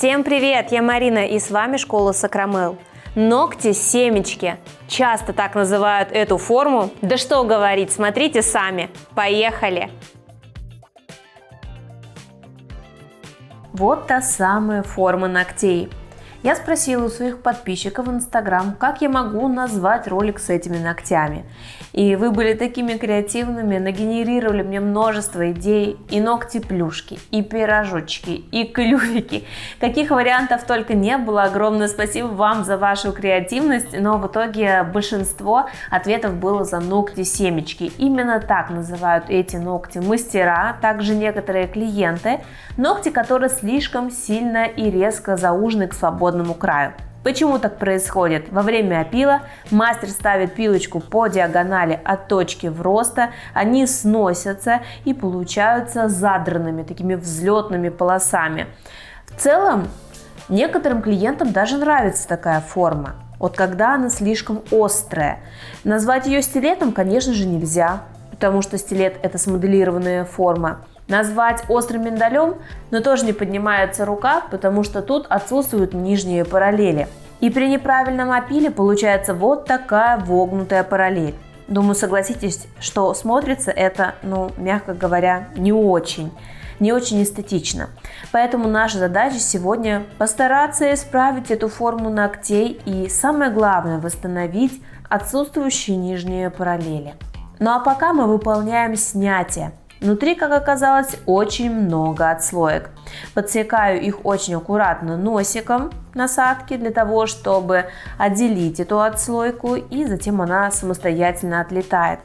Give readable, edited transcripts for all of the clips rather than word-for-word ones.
Всем привет! Я Марина и с вами школа Сакрамел. Ногти-семечки. Часто так называют эту форму. Да что говорить, смотрите сами. Поехали! Вот та самая форма ногтей. Я спросила у своих подписчиков в Instagram, как я могу назвать ролик с этими ногтями. И вы были такими креативными, нагенерировали мне множество идей. И ногти-плюшки, и пирожочки, и клювики. Каких вариантов только не было. Огромное спасибо вам за вашу креативность. Но в итоге большинство ответов было за ногти-семечки. Именно так называют эти ногти мастера, также некоторые клиенты. Ногти, которые слишком сильно и резко заужены к свободному краю. Почему так происходит? Во время опила мастер ставит пилочку по диагонали от точки вроста, они сносятся и получаются задранными, такими взлетными полосами. В целом, некоторым клиентам даже нравится такая форма. Вот когда она слишком острая. Назвать ее стилетом, конечно же, нельзя, потому что стилет – это смоделированная форма. Назвать острым миндалем, но тоже не поднимается рука, потому что тут отсутствуют нижние параллели. И при неправильном опиле получается вот такая вогнутая параллель. Думаю, согласитесь, что смотрится это, мягко говоря, не очень эстетично. Поэтому наша задача сегодня постараться исправить эту форму ногтей и, самое главное, восстановить отсутствующие нижние параллели. Ну а пока мы выполняем снятие. Внутри, как оказалось, очень много отслоек. Подсекаю их очень аккуратно носиком насадки для того, чтобы отделить эту отслойку, и затем она самостоятельно отлетает.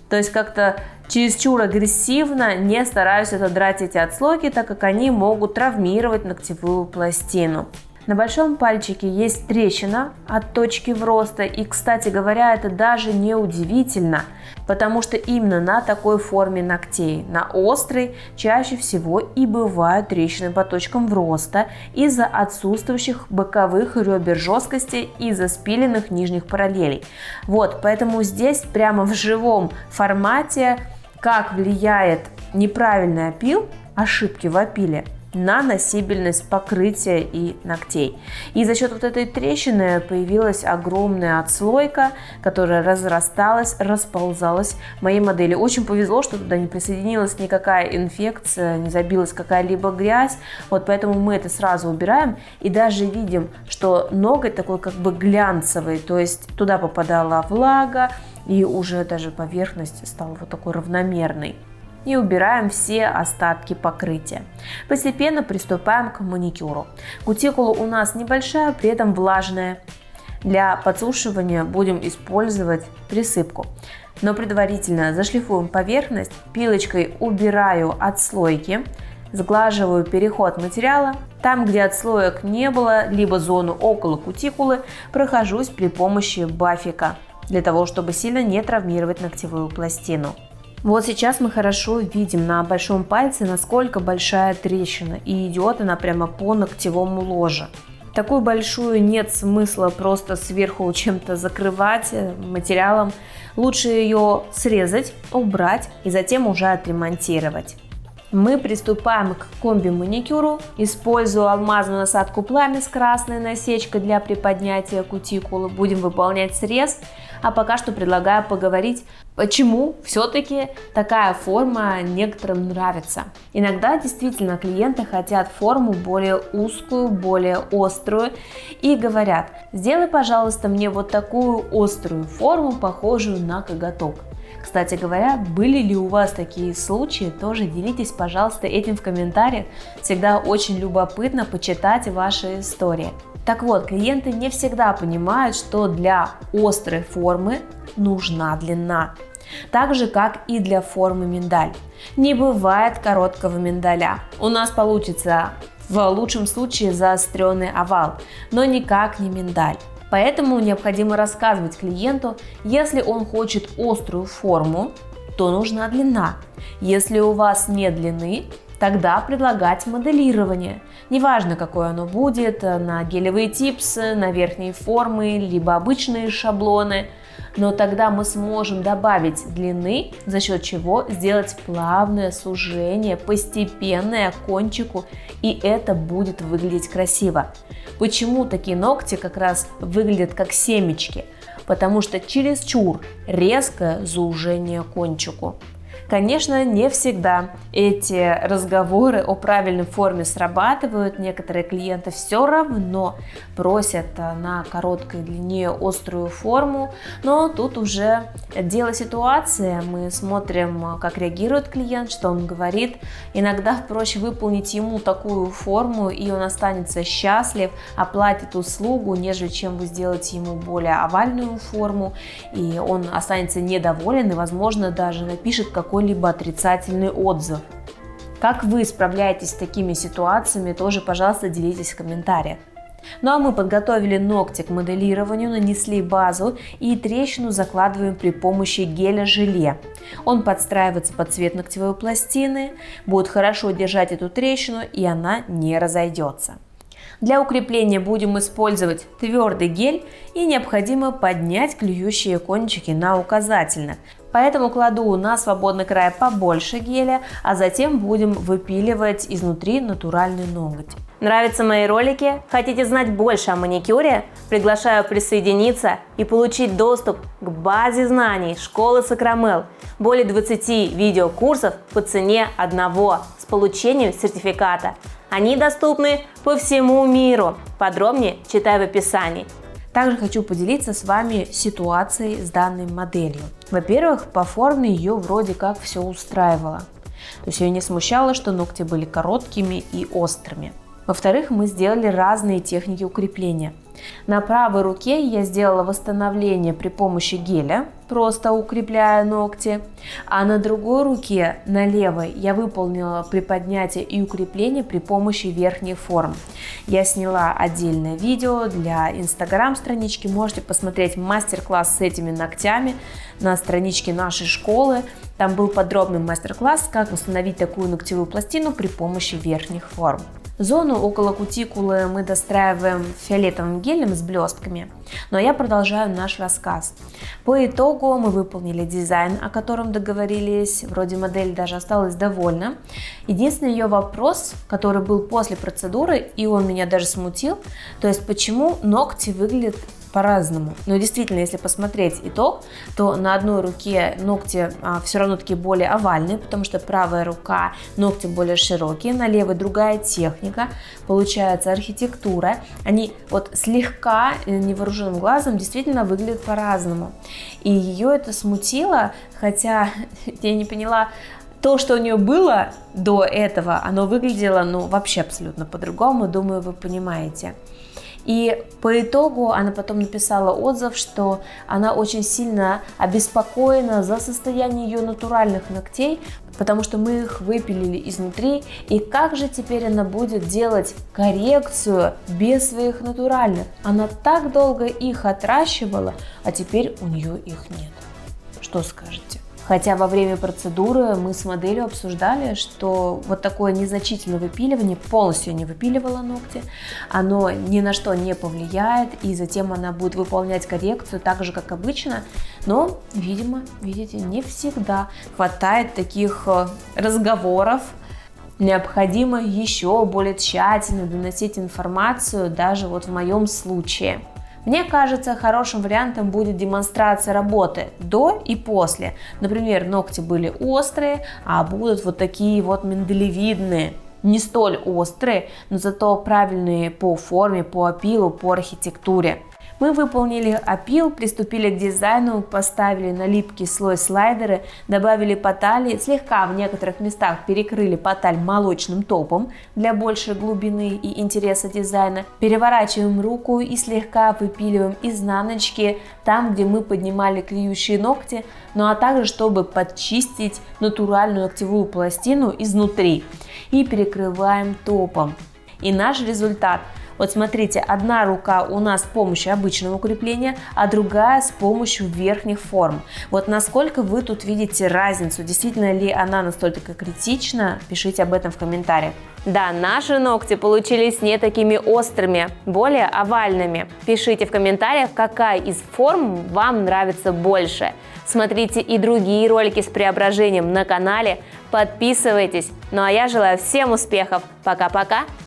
То есть как-то чересчур агрессивно не стараюсь отодрать эти отслойки, так как они могут травмировать ногтевую пластину. На большом пальчике есть трещина от точки вроста, и, кстати говоря, это даже не удивительно, потому что именно на такой форме ногтей, на острой, чаще всего и бывают трещины по точкам вроста из-за отсутствующих боковых ребер жесткости, из-за спиленных нижних параллелей. Вот, поэтому здесь прямо в живом формате, как влияет неправильный опил, ошибки в опиле, на носибельность покрытия и ногтей. И за счет вот этой трещины появилась огромная отслойка, которая разрасталась, расползалась моей модели. Очень повезло, что туда не присоединилась никакая инфекция, не забилась какая-либо грязь. Вот поэтому мы это сразу убираем и даже видим, что ноготь такой как бы глянцевый, то есть туда попадала влага и уже даже поверхность стала вот такой равномерной. И убираем все остатки покрытия. Постепенно приступаем к маникюру. Кутикула у нас небольшая, при этом влажная. Для подсушивания будем использовать присыпку. Но предварительно зашлифуем поверхность, пилочкой убираю отслойки, сглаживаю переход материала. Там, где отслоек не было, либо зону около кутикулы, прохожусь при помощи бафика, для того, чтобы сильно не травмировать ногтевую пластину. Вот сейчас мы хорошо видим на большом пальце, насколько большая трещина, и идет она прямо по ногтевому ложе. Такую большую нет смысла просто сверху чем-то закрывать материалом. Лучше ее срезать, убрать и затем уже отремонтировать. Мы приступаем к комби-маникюру. Использую алмазную насадку пламя с красной насечкой для приподнятия кутикулы. Будем выполнять срез. А пока что предлагаю поговорить, почему все-таки такая форма некоторым нравится. Иногда действительно клиенты хотят форму более узкую, более острую и говорят: сделай, пожалуйста, мне вот такую острую форму, похожую на коготок. Кстати говоря, были ли у вас такие случаи? Тоже делитесь, пожалуйста, этим в комментариях. Всегда очень любопытно почитать ваши истории. Так вот, клиенты не всегда понимают, что для острой формы нужна длина. Так же, как и для формы миндаль. Не бывает короткого миндаля. У нас получится в лучшем случае заостренный овал, но никак не миндаль. Поэтому необходимо рассказывать клиенту, если он хочет острую форму, то нужна длина. Если у вас нет длины, тогда предлагать моделирование. Неважно, какое оно будет, на гелевые типсы, на верхние формы, либо обычные шаблоны. Но тогда мы сможем добавить длины, за счет чего сделать плавное сужение, постепенное к кончику, и это будет выглядеть красиво. Почему такие ногти как раз выглядят как семечки? Потому что чересчур резкое сужение к кончику. Конечно, не всегда эти разговоры о правильной форме срабатывают. Некоторые клиенты все равно просят на короткой длине острую форму, но тут уже дело ситуации. Мы смотрим, как реагирует клиент, что он говорит. Иногда проще выполнить ему такую форму, и он останется счастлив, оплатит услугу, нежели чем вы сделаете ему более овальную форму, и он останется недоволен и, возможно, даже напишет какой-либо отрицательный отзыв. Как вы справляетесь с такими ситуациями, тоже, пожалуйста, делитесь в комментариях. Ну а мы подготовили ногти к моделированию, нанесли базу и трещину закладываем при помощи геля-желе. Он подстраивается под цвет ногтевой пластины, будет хорошо держать эту трещину, и она не разойдется. Для укрепления будем использовать твердый гель, и необходимо поднять клюющие кончики на указательных. Поэтому кладу на свободный край побольше геля, а затем будем выпиливать изнутри натуральный ноготь. Нравятся мои ролики? Хотите знать больше о маникюре? Приглашаю присоединиться и получить доступ к базе знаний школы Сакрамел. Более 20 видеокурсов по цене одного с получением сертификата. Они доступны по всему миру. Подробнее читай в описании. Также хочу поделиться с вами ситуацией с данной моделью. Во-первых, по форме ее вроде как все устраивало. То есть ее не смущало, что ногти были короткими и острыми. Во-вторых, мы сделали разные техники укрепления. На правой руке я сделала восстановление при помощи геля, просто укрепляя ногти, а на другой руке, на левой, я выполнила приподнятие и укрепление при помощи верхних форм. Я сняла отдельное видео для Instagram странички, можете посмотреть мастер-класс с этими ногтями на страничке нашей школы. Там был подробный мастер-класс, как установить такую ногтевую пластину при помощи верхних форм. Зону около кутикулы мы достраиваем фиолетовым гелем с блестками, но я продолжаю наш рассказ. По итогу мы выполнили дизайн, о котором договорились, вроде модель даже осталась довольна. Единственный ее вопрос, который был после процедуры, и он меня даже смутил, то есть почему ногти выглядят по-разному. Но действительно, если посмотреть итог, то на одной руке ногти все равно такие более овальные, потому что правая рука, ногти более широкие, на левой другая техника, получается архитектура. Они вот слегка невооруженным глазом действительно выглядят по-разному. И ее это смутило, хотя я не поняла, то, что у нее было до этого, оно выглядело вообще абсолютно по-другому, думаю, вы понимаете. И по итогу она потом написала отзыв, что она очень сильно обеспокоена за состояние ее натуральных ногтей, потому что мы их выпилили изнутри, и как же теперь она будет делать коррекцию без своих натуральных? Она так долго их отращивала, а теперь у нее их нет. Что скажете? Хотя во время процедуры мы с моделью обсуждали, что вот такое незначительное выпиливание, полностью не выпиливала ногти, оно ни на что не повлияет, и затем она будет выполнять коррекцию так же, как обычно. Но, видимо, видите, не всегда хватает таких разговоров. Необходимо еще более тщательно доносить информацию, даже вот в моем случае. Мне кажется, хорошим вариантом будет демонстрация работы до и после. Например, ногти были острые, а будут вот такие вот миндалевидные. Не столь острые, но зато правильные по форме, по опилу, по архитектуре. Мы выполнили опил, приступили к дизайну, поставили на липкий слой слайдеры, добавили потали, слегка в некоторых местах перекрыли поталь молочным топом для большей глубины и интереса дизайна. Переворачиваем руку и слегка выпиливаем изнаночки там, где мы поднимали клеющие ногти, ну а также чтобы подчистить натуральную ногтевую пластину изнутри. И перекрываем топом. И наш результат. Вот смотрите, одна рука у нас с помощью обычного укрепления, а другая с помощью верхних форм. Вот насколько вы тут видите разницу, действительно ли она настолько критична, пишите об этом в комментариях. Да, наши ногти получились не такими острыми, более овальными. Пишите в комментариях, какая из форм вам нравится больше. Смотрите и другие ролики с преображением на канале, подписывайтесь. Ну а я желаю всем успехов. Пока-пока!